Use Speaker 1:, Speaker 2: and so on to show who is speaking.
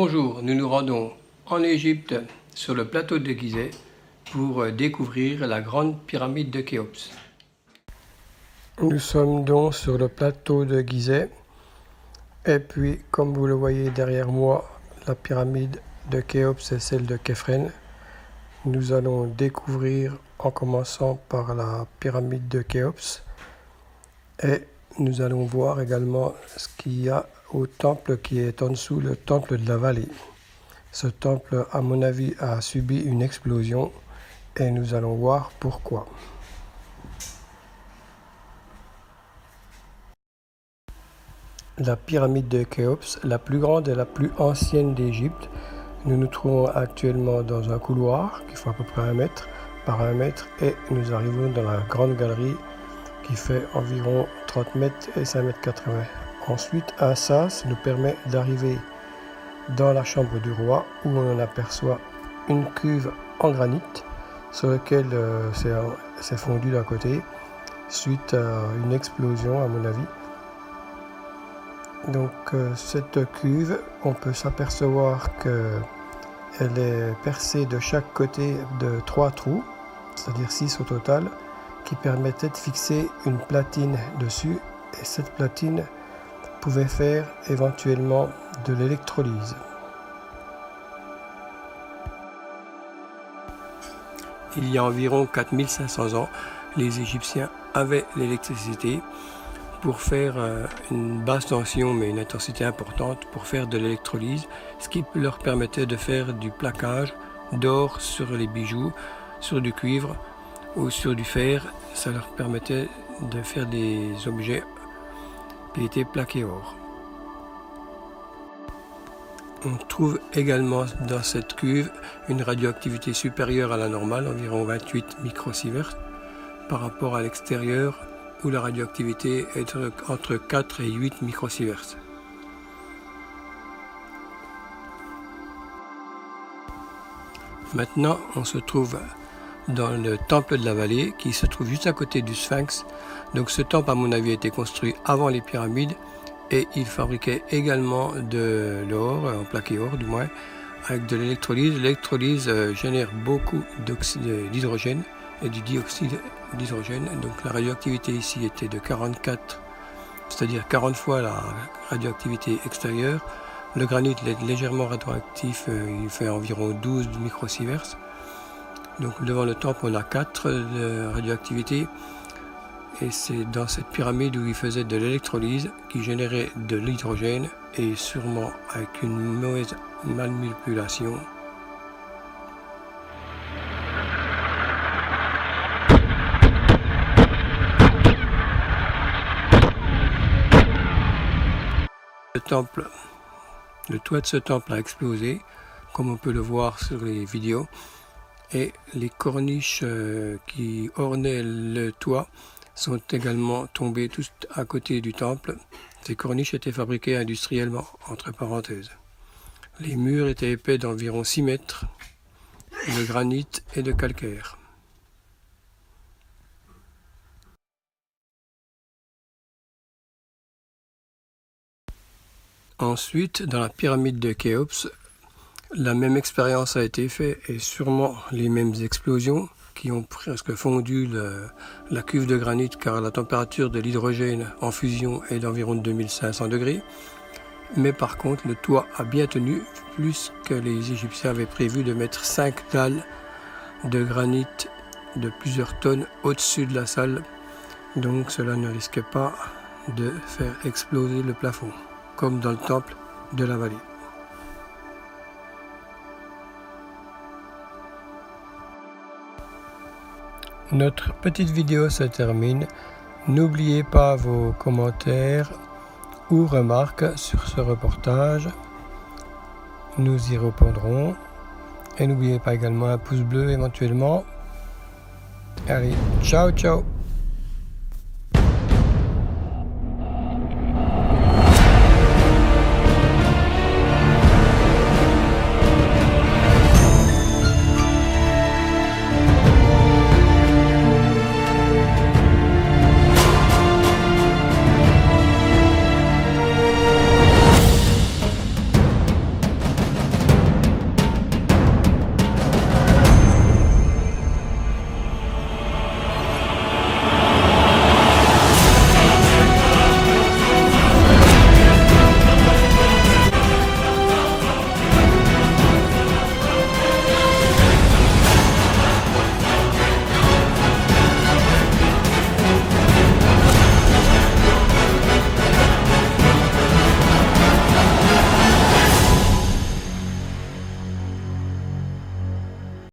Speaker 1: Bonjour, nous nous rendons en Égypte sur le plateau de Gizeh pour découvrir la grande pyramide de Khéops. Nous sommes donc sur le plateau de Gizeh et puis comme vous le voyez derrière moi, la pyramide de Khéops et celle de Khéphren. Nous allons découvrir en commençant par la pyramide de Khéops et nous allons voir également ce qu'il y a au temple qui est en dessous, le temple de la vallée. Ce temple, à mon avis, a subi une explosion et nous allons voir pourquoi. La pyramide de Khéops, la plus grande et la plus ancienne d'Égypte. Nous nous trouvons actuellement dans un couloir qui fait à peu près 1 mètre par 1 mètre et nous arrivons dans la grande galerie qui fait environ 30 mètres et 5 mètres 80. Ensuite, un sas nous permet d'arriver dans la chambre du roi où on aperçoit une cuve en granit sur laquelle c'est fondu d'un côté suite à une explosion à mon avis. Donc cette cuve, on peut s'apercevoir qu'elle est percée de chaque côté de 3 trous, c'est-à-dire 6 au total, qui permettaient de fixer une platine dessus et cette platine pouvait faire éventuellement de l'électrolyse. Il y a environ 4500 ans, les Égyptiens avaient l'électricité pour faire une basse tension mais une intensité importante pour faire de l'électrolyse, ce qui leur permettait de faire du plaquage d'or sur les bijoux, sur du cuivre ou sur du fer. Ça leur permettait de faire des objets qui étaient plaqués or. On trouve également dans cette cuve une radioactivité supérieure à la normale, environ 28 microsieverts, par rapport à l'extérieur où la radioactivité est entre 4 et 8 microsieverts. Maintenant, on se trouve dans le temple de la vallée qui se trouve juste à côté du Sphinx. Donc ce temple, à mon avis, a été construit avant les pyramides et il fabriquait également de l'or, en plaqué or du moins, avec de l'électrolyse. L'électrolyse génère beaucoup d'hydrogène et du dioxyde d'hydrogène. Donc la radioactivité ici était de 44, c'est-à-dire 40 fois la radioactivité extérieure. Le granit est légèrement radioactif, il fait environ 12 microsieverts. Donc devant le temple, on a 4 de radioactivité. Et c'est dans cette pyramide où il faisait de l'électrolyse qui générait de l'hydrogène et sûrement avec une mauvaise manipulation. Le toit de ce temple a explosé, comme on peut le voir sur les vidéos, et les corniches qui ornaient le toit sont également tombées tout à côté du temple. Ces corniches étaient fabriquées industriellement, entre parenthèses. Les murs étaient épais d'environ 6 mètres, de granit et de calcaire. Ensuite, dans la pyramide de Khéops, la même expérience a été faite et sûrement les mêmes explosions qui ont presque fondu la cuve de granit car la température de l'hydrogène en fusion est d'environ 2500 degrés. Mais par contre, le toit a bien tenu, plus que les Égyptiens avaient prévu de mettre 5 dalles de granit de plusieurs tonnes au-dessus de la salle. Donc cela ne risquait pas de faire exploser le plafond, comme dans le temple de la vallée. Notre petite vidéo se termine. N'oubliez pas vos commentaires ou remarques sur ce reportage. Nous y répondrons. Et n'oubliez pas également un pouce bleu éventuellement. Allez, ciao ciao!